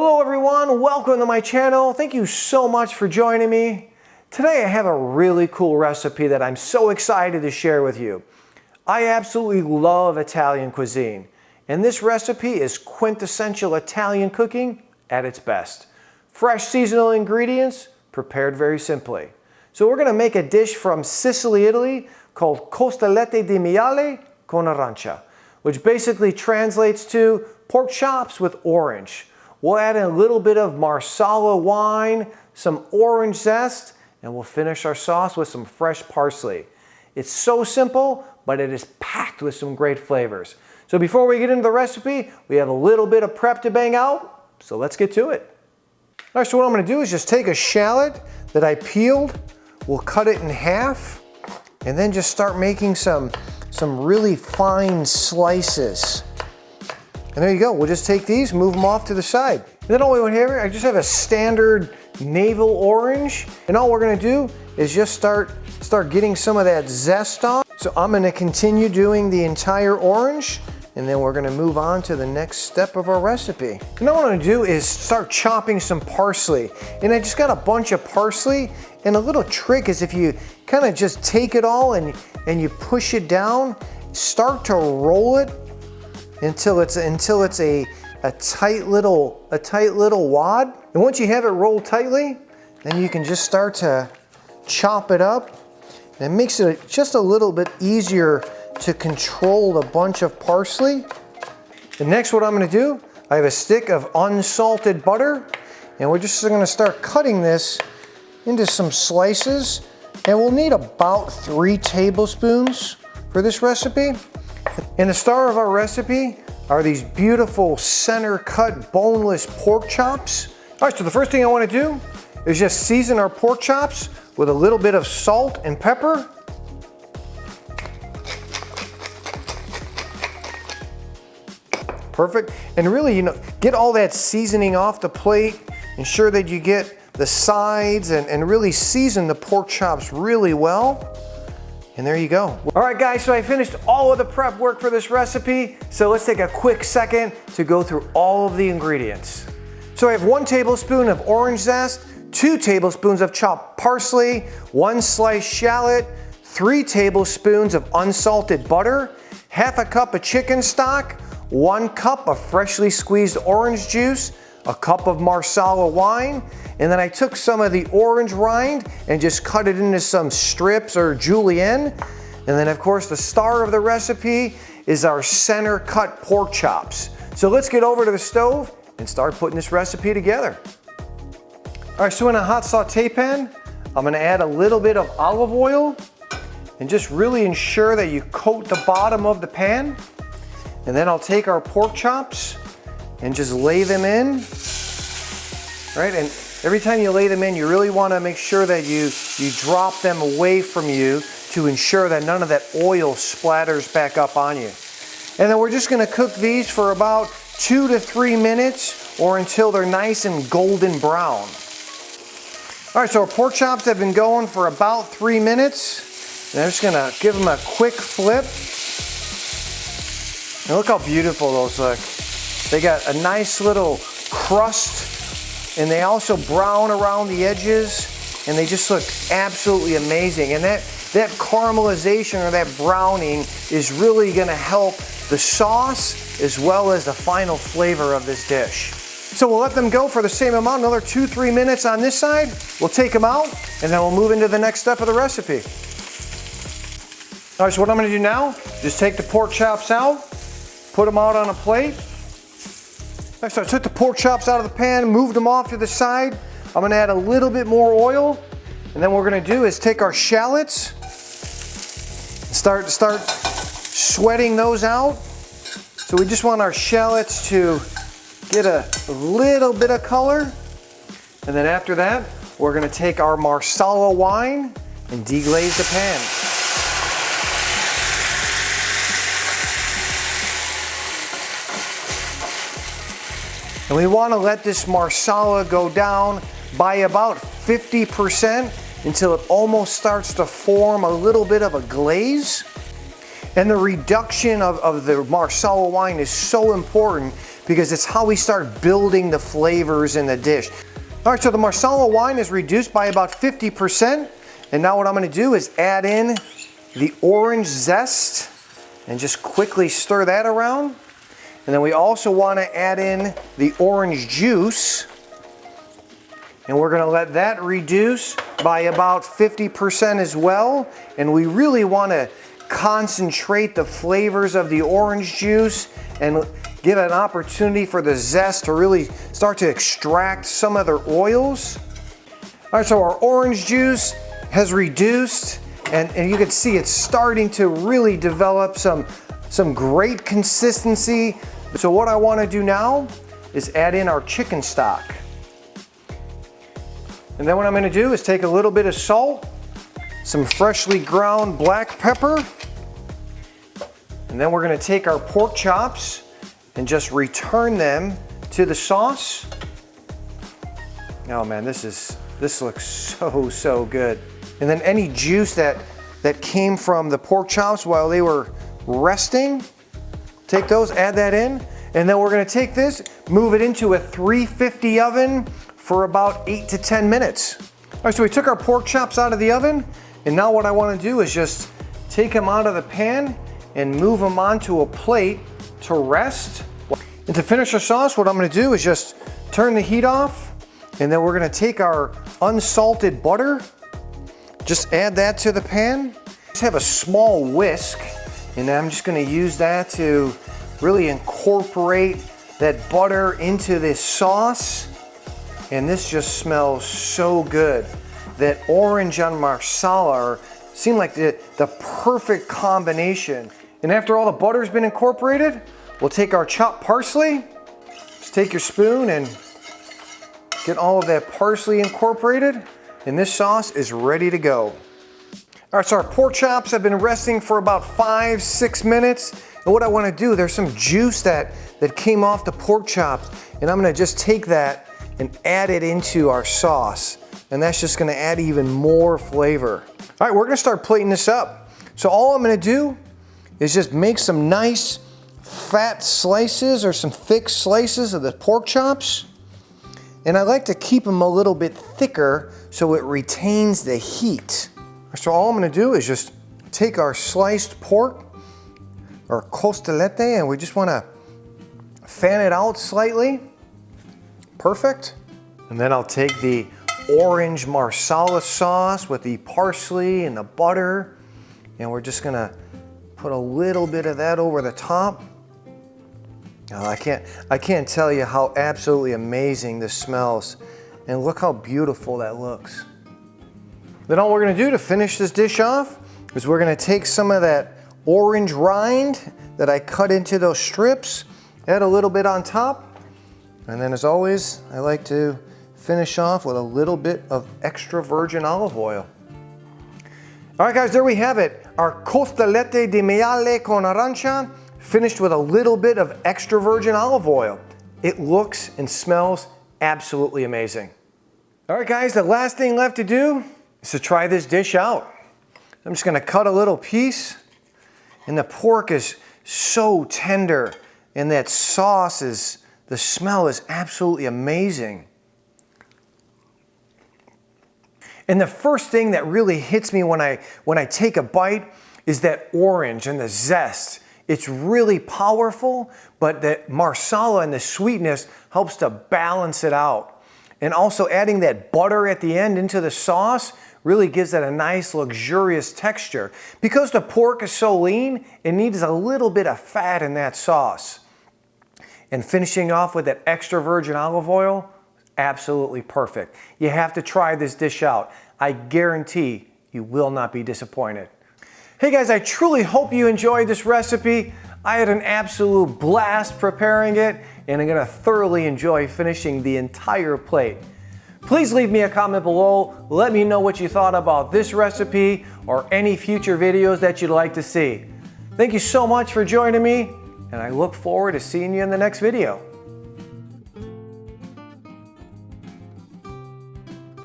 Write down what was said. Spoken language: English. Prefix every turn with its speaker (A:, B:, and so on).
A: Hello everyone, welcome to my channel. Thank you so much for joining me. Today I have a really cool recipe that I'm so excited to share with you. I absolutely love Italian cuisine, and this recipe is quintessential Italian cooking at its best. Fresh seasonal ingredients, prepared very simply. So we're gonna make a dish from Sicily, Italy called Costolette di Maiale con Arancia, which basically translates to pork chops with orange. We'll add in a little bit of Marsala wine, some orange zest, and we'll finish our sauce with some fresh parsley. It's so simple, but it is packed with some great flavors. So before we get into the recipe, we have a little bit of prep to bang out, so let's get to it. All right, so what I'm gonna do is just take a shallot that I peeled, we'll cut it in half, and then just start making some really fine slices. And there you go, we'll just take these, move them off to the side. And then all we want here, I just have a standard navel orange, and all we're gonna do is just start getting some of that zest off. So I'm gonna continue doing the entire orange, and then we're gonna move on to the next step of our recipe. And all I'm gonna do is start chopping some parsley. And I just got a bunch of parsley, and a little trick is if you kind of just take it all and you push it down, start to roll it until it's a tight little wad. And once you have it rolled tightly, then you can just start to chop it up. And it makes it just a little bit easier to control the bunch of parsley. And next what I'm gonna do, I have a stick of unsalted butter, and we're just gonna start cutting this into some slices. And we'll need about 3 tablespoons for this recipe. And the star of our recipe are these beautiful center cut boneless pork chops. All right, so the first thing I want to do is just season our pork chops with a little bit of salt and pepper. Perfect. And really, get all that seasoning off the plate. Ensure that you get the sides and really season the pork chops really well. And there you go. All right guys, so I finished all of the prep work for this recipe. So let's take a quick second to go through all of the ingredients. So I have 1 tablespoon of orange zest, 2 tablespoons of chopped parsley, 1 sliced shallot, 3 tablespoons of unsalted butter, half a cup of chicken stock, 1 cup of freshly squeezed orange juice, a cup of Marsala wine, and then I took some of the orange rind and just cut it into some strips or julienne. And then of course the star of the recipe is our center cut pork chops. So let's get over to the stove and start putting this recipe together. All right, so in a hot saute pan, I'm gonna add a little bit of olive oil and just really ensure that you coat the bottom of the pan. And then I'll take our pork chops and just lay them in, right? And every time you lay them in, you really wanna make sure that you drop them away from you to ensure that none of that oil splatters back up on you. And then we're just gonna cook these for about 2 to 3 minutes or until they're nice and golden brown. All right, so our pork chops have been going for about 3 minutes. And I'm just gonna give them a quick flip. And look how beautiful those look. They got a nice little crust, and they also brown around the edges, and they just look absolutely amazing. And that caramelization or that browning is really gonna help the sauce as well as the final flavor of this dish. So we'll let them go for the same amount, another 2-3 minutes on this side. We'll take them out, and then we'll move into the next step of the recipe. All right, so what I'm gonna do now, just take the pork chops out, put them out on a plate. So I took the pork chops out of the pan, moved them off to the side. I'm gonna add a little bit more oil, and then what we're gonna do is take our shallots and start sweating those out. So we just want our shallots to get a little bit of color. And then after that, we're gonna take our Marsala wine and deglaze the pan. And we want to let this Marsala go down by about 50% until it almost starts to form a little bit of a glaze. And the reduction of the Marsala wine is so important because it's how we start building the flavors in the dish. All right, so the Marsala wine is reduced by about 50%. And now what I'm gonna do is add in the orange zest and just quickly stir that around. And then we also wanna add in the orange juice. And we're gonna let that reduce by about 50% as well. And we really wanna concentrate the flavors of the orange juice and give an opportunity for the zest to really start to extract some of their oils. All right, so our orange juice has reduced, and you can see it's starting to really develop some great consistency. So what I want to do now is add in our chicken stock. And then what I'm going to do is take a little bit of salt, some freshly ground black pepper, and then we're going to take our pork chops and just return them to the sauce. Oh man, this looks so good. And then any juice that came from the pork chops while they were resting, take those, add that in, and then we're gonna take this, move it into a 350 oven for about 8 to 10 minutes. All right, so we took our pork chops out of the oven, and now what I wanna do is just take them out of the pan and move them onto a plate to rest. And to finish our sauce, what I'm gonna do is just turn the heat off, and then we're gonna take our unsalted butter, just add that to the pan. Just have a small whisk, and I'm just gonna use that to really incorporate that butter into this sauce. And this just smells so good. That orange and marsala seem like the perfect combination. And after all the butter's been incorporated, we'll take our chopped parsley. Just take your spoon and get all of that parsley incorporated, and this sauce is ready to go. All right, so our pork chops have been resting for about 5-6 minutes. And what I want to do, there's some juice that came off the pork chops, and I'm going to just take that and add it into our sauce. And that's just going to add even more flavor. All right, we're going to start plating this up. So all I'm going to do is just make some nice fat slices or some thick slices of the pork chops. And I like to keep them a little bit thicker so it retains the heat. So all I'm gonna do is just take our sliced pork, or costolette, and we just wanna fan it out slightly. Perfect. And then I'll take the orange marsala sauce with the parsley and the butter, and we're just gonna put a little bit of that over the top. Oh, I can't tell you how absolutely amazing this smells. And look how beautiful that looks. Then all we're gonna do to finish this dish off is we're gonna take some of that orange rind that I cut into those strips, add a little bit on top, and then as always, I like to finish off with a little bit of extra virgin olive oil. All right guys, there we have it. Our costolette di maiale con arancia, finished with a little bit of extra virgin olive oil. It looks and smells absolutely amazing. All right guys, the last thing left to do is to try this dish out. I'm just gonna cut a little piece, and the pork is so tender, and that sauce the smell is absolutely amazing. And the first thing that really hits me when I take a bite is that orange and the zest. It's really powerful, but the marsala and the sweetness helps to balance it out. And also adding that butter at the end into the sauce really gives it a nice luxurious texture. Because the pork is so lean, it needs a little bit of fat in that sauce. And finishing off with that extra virgin olive oil, absolutely perfect. You have to try this dish out. I guarantee you will not be disappointed. Hey guys, I truly hope you enjoyed this recipe. I had an absolute blast preparing it, and I'm gonna thoroughly enjoy finishing the entire plate. Please leave me a comment below. Let me know what you thought about this recipe or any future videos that you'd like to see. Thank you so much for joining me, and I look forward to seeing you in the next video.